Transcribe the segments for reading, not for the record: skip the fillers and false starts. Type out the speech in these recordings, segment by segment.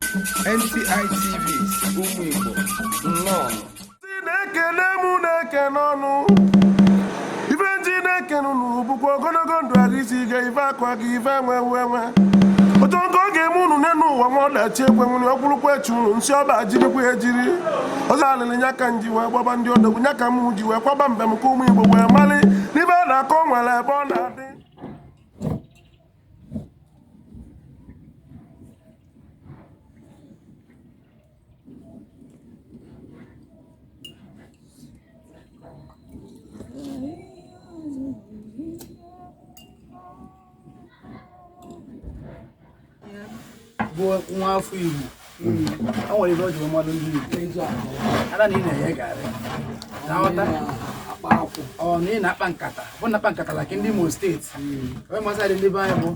NTI TVs ụmụ Igbo nnọọ. na-ekele mụ na-eke n'ọnụ ife nji na-ekene unu bụkwa ogologo ndụ aga isi ike ife akwa gị ife enwe otu nke ọ ga-eme unu n'elu ụwa nwa ọdachi ekwe nwere ọkwụrụkwa echi unu nsị ọba jirikwa ejiri ọzọ alịlị nya ka nji wee gbaba ndị odogwu nya ka m ji wee kwaba mbem ka ụmụ Igbo wee mali n'ife a na-akọ nwere ebe ọ na-adị. bụ nwa afọ Igbo o nwere ihe o ji mmadụ ndị Igbo ada na ị na-enye garị na-aghọta ọ na ị na-akpa nkata bụ na-akpa nkata like ndị Imo steeti onye masịrị ndị be anyị bụ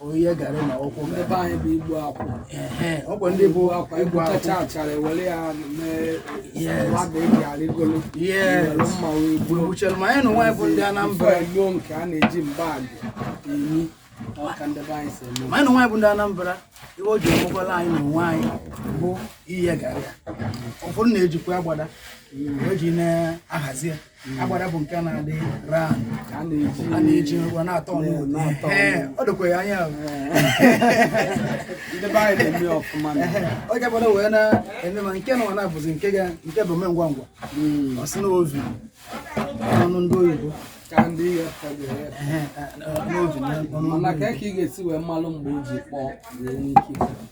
oyiye garị na ụkwụ ebe anyị bụ Igbo akwụ ọkwa ndị bụ Igbo akwụ achara ewere ya mee mmadụ eji arịgolo mma wee gbuo uchere ma anyị na nwaanyị bụ ndị Anambra ego nke a na-eji mbaagị emi ọka ndị be anyị si eme ma anyị na nwaanyị bụ ndị Anambra ihe o ji emekwala anyị na onwe anyị bụ iye garị ụfọdụ na-ejikwa agbada eji na-ahazi ya agbada bụ nke na-adị ran a na-eji ngwa na-atọ ọ dịkwa ya anya ndị be anyị na-eme ọfụma ọ ga-agbada wee na-eme ma nke na na-abụzi nke bụ ome ngwa ngwa ọ sị na ovi ọnụ ndị oyibo ka ndị ihe mana ka ị ga-esi wee mmalụ mgbe o ji kpọọ wee nwee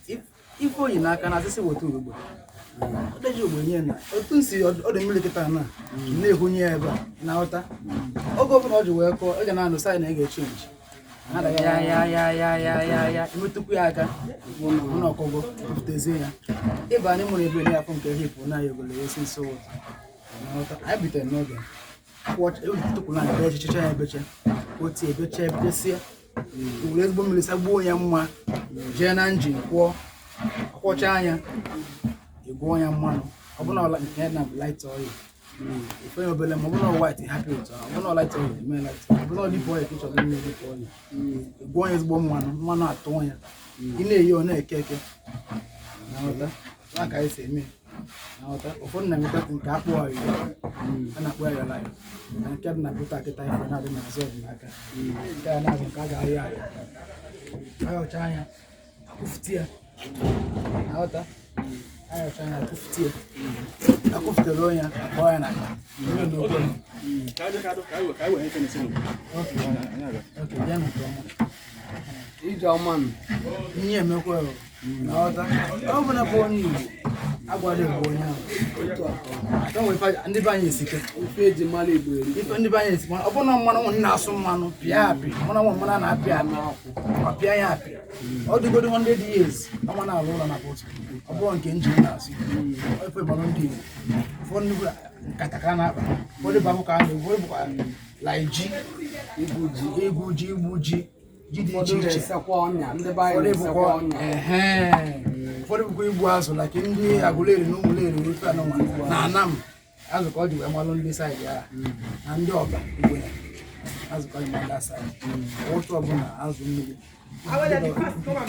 ike ife oyi n'aka na asịsị weta urugbo ọdaji ogbenye na otu nsi ọdụ mmiri kịta na na-ehunye ya ebe a na-aghọta oge ọbụla ọ ji wee kọọ ọ ga na-anụ sa na ị ga-echenji ya emetụkwu ya aka na ọkọgọ pụtezie ya ịba anyị mụrụ ebe na afọ nke hipụ na ya egolo esi nso ụtọ na-aghọta anyị bitere n'oge tụkwuru anya ebe echichicha ya ebecha otu ebecha ebechesie were ezigbo mmiri sagbuo ya mma jee na njin kwọcha anya egwuo ya mmanụ ọbụna nke na light oil ifenye obele ma ọbụna white happy ụtọ ọbụna light oil eme light ọbụna deep oil ka ịchọrọ ime deep oil egwuo ya ezigbo mmanụ atụ ya ị na-eyi ọ na-eke eke na-aghọta aka anyị si eme na-aghọta ụfọdụ na-emeta nke akpụ ọrịa a na-akpọ ya na nke dị na bụta akịta ife na-adị n'azụ ọdịnaka nke a na-azụ nke a ga-ahịa ayọcha anya akwụfụti ya na-aghọta ayọcha anya akwụfụti ya akwụfụtere onye akpọọ ya na ije ọma ihe emekwa na-aghọta ọ bụla bụ onye Igbo agwada bụ onye ahụ ndị be anyị esike ofe eji mara Igbo eri ife ndị be anyị esike ọ bụrụ na mmanụ na-asụ mmanụ pịa apị mmanụ mmanụ a na-apị apịa ya apị ọ dịgodo 100 years ọma na-alụ ụlọ na bọtụ ọ bụrụ nke njin na-asụ ife mmanụ ndị Igbo ụfọdụ ndị nkata ka a na-akpa ụfọdụ bụ akwụkwọ a na-egwu bụkwa lai ji igwu ji igbu ji ji dị iche iche ụfọdụ bụkwa igbu azụ like ndị Agụleri na Ụmụleri ife anụnwa na Anam azụ ka ọ ji wee malụ ndị saịdị ya na ndị Ọba Igwe azụ ka ọ ji malụ ndị saịdị ụtụ ọbụla azụ mmiri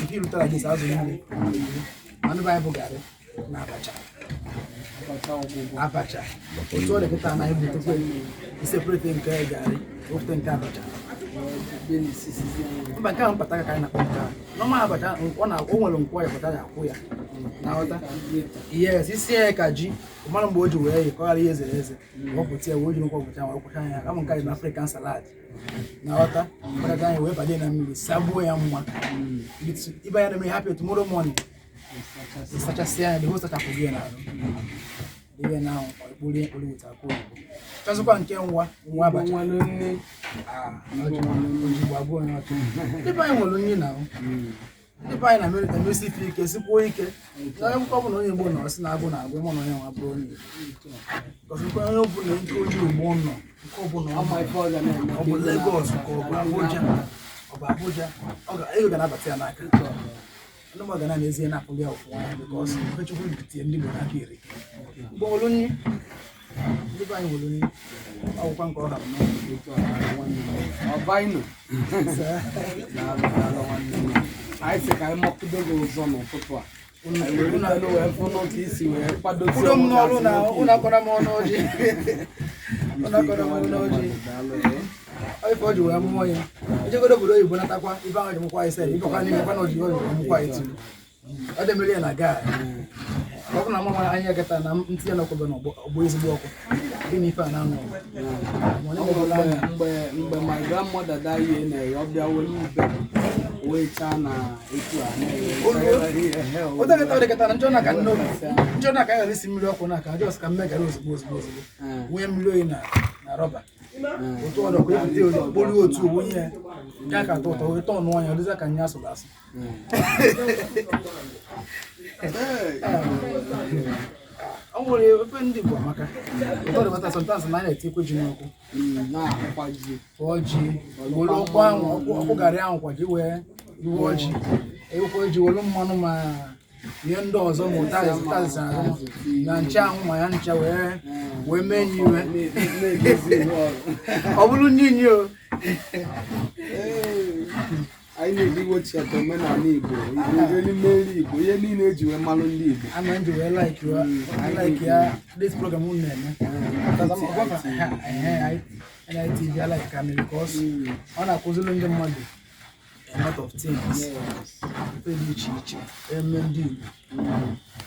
nke irutara gị azụ mmiri ma ndị be anyị bụ garị na abacha otu ọ dịkịta anaghị butekwa iseprete nke garị ofute nke abacha mba nke ahụ mkpata ka anyị na-akpọ nke ahụ n'ọma abacha o nwere nkwọ ya pụta ya akwụ ya na-aghọta yes isi ya ka ji mara mgbe o ji wee yikọghara ihe ezere eze wepụta ya wee ji nkwa ọgwụcha wee kwụcha ya kama nke anyị na African salad na-aghọta mkpata anyị wee banye na mmiri sagbuo ya mma ibe ya na-eme happy tomorrow morning ịsachasịa ya dị ho sachapụ gị n'ahụ ihe na ekpori ekpori weta akụ chọzụkwa nke nwa abacha ojigbo abụọ onye ọchụ ndị be anyị nwere nri na ndị be anyị na Amerịka emesife ike sikwuo ike onye bụkọ bụ na onye Igbo na ọsị na-agụ na-agụ mụ na onye nwa bụrụ onye ọzụkwa onye ọbụla nke oji ugbo nọ nke ọbụla ọ bụ Lagos ka ọ bụ Abuja ego ga na-abata ya n'aka ndị mmadụ ga na-ezie na-apụghị ya ọfụma because Chukwu bitie ndị Igbo n'aka iri mgbe nwere nri ndị be anyị nwere nri ọgwụkwa nke ọ hapụ ọbaino anyị sị ka anyị mọpụdo gị ụzọ n'ụtụtụ a kwudo m n'ọrụ na ụnụ akọrọ m ọnụ ọjị ife o ji wee mụọ ya ejegodo obodo oyibo natakwa ibe ahụ ji mụkwa ise ibekwa n'ime kwa na oji oyibo mụkwa itulu ọ demere ya na gaa ọ bụ na mama anya gata na ntinye na ọkụbe na ọgbọ ezigbo ọkụ dị n'ife a na-anụ mgbe my grandmother die na ọ bịa were ube wee chaa na etu a na njọ na ka ya esi mmiri ọkụ na ka jọs ka mmegara ozugbo nwee mmiri oyi na rọba otu ọdọ ka ebute okporo otu owu ihe ya ka atọ ụtọ wee tọọ nụọ ya ọdịza ka nye asụrụ asụ ọ nwere ofe ndị Igbo amaka ụtọ dịbata sọntansị na anya etikwe ji n'ọkụ kpọọ ji were ọkụ ahụ ọkụ garị ahụ kwa ji wee ruo ji ewekwa ji were mmanụ ma ihe ndị ọzọ ma ụtazị na nche ahụ ma ya ncha wee mee nye iwe ọ bụrụ nye inye o anyị na-edigbochi ata omenala Igbo n'ime nri Igbo ihe niile eji wee malụ ndị Igbo a na nji wee like ya this program unu na-eme NITV I like Kamil because ọ na-akụziri ndị mmadụ a lot of things dị iche iche eme ndị Igbo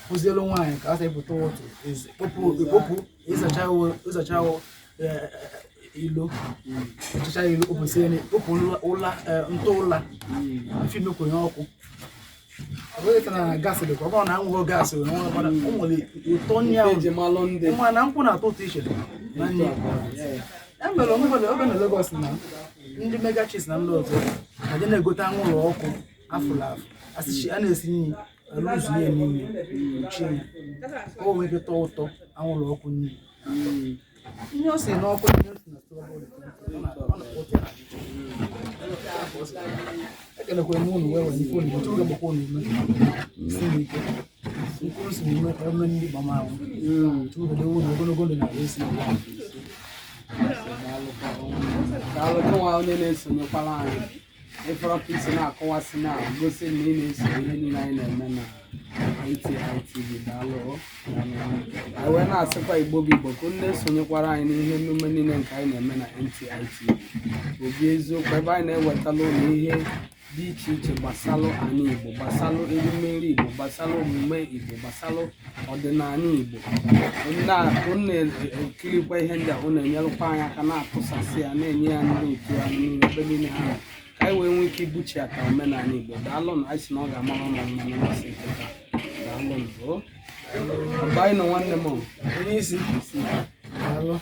kụzielu nwaanyị ka a sapụta ụtụ kpopụ ịzacha ilo echicha ilo kpopụ ụla ntụ ụla ife mekwenye ọkụ ọbụghị na gasị dịkwa ọ bụrụ na anwụghị gasị o nwere ụtọ nri ahụ ma na nkwụ na-atọ ụtọ iche na nri emere oge na Lagos na ndị mega chis na ndị ọzọ na je na-egote anwụ ụlọ ọkụ afụrụ afụ asịchi a na-esi nri alụzu ya n'ime chi ya o nwere ike tọọ ụtọ anwụ ụlọ ọkụ nri ihe o si n'ọkụ ihe o si na ekelekwere m unu wee were ife unu otu oge gbakwa unu ume si n'ike mkpụrụ si n'ime eme ndị gbamahụ tubodo unu ogologo ndụ na-ala esi daalụkwa onye na-esonyekwara anyị ịfọrọpụ isi na-akọwasị na gosi na ị na-eso ihe niile anyị na-eme na ITV daalụ anyị wee na-asịkwa Igbo bụ Igbo ka unu na-esonyekwara anyị n'ihe emume niile nke anyị na-eme na NTITV obi eziokwu ebe anyị na-ewetala ụlọ ihe dị iche iche gbasalụ anyị Igbo gbasalụ erimeri Igbo gbasalụ omume Igbo gbasalụ ọdịnala Igbo unu na-ekirikwa ihe ndị a unu enyerụkwa anyị aka na-atụsasị ya na-enye ya ndị otu anyị niile ebe niile ha ka anyị wee nwee ike ibuchi aka omenala Igbo daalụnụ anyị si na ọ ga-amara ọnụ mmanụ masị nketa daalụnụ ọba anyị nọ nwanne m onye isi daalụ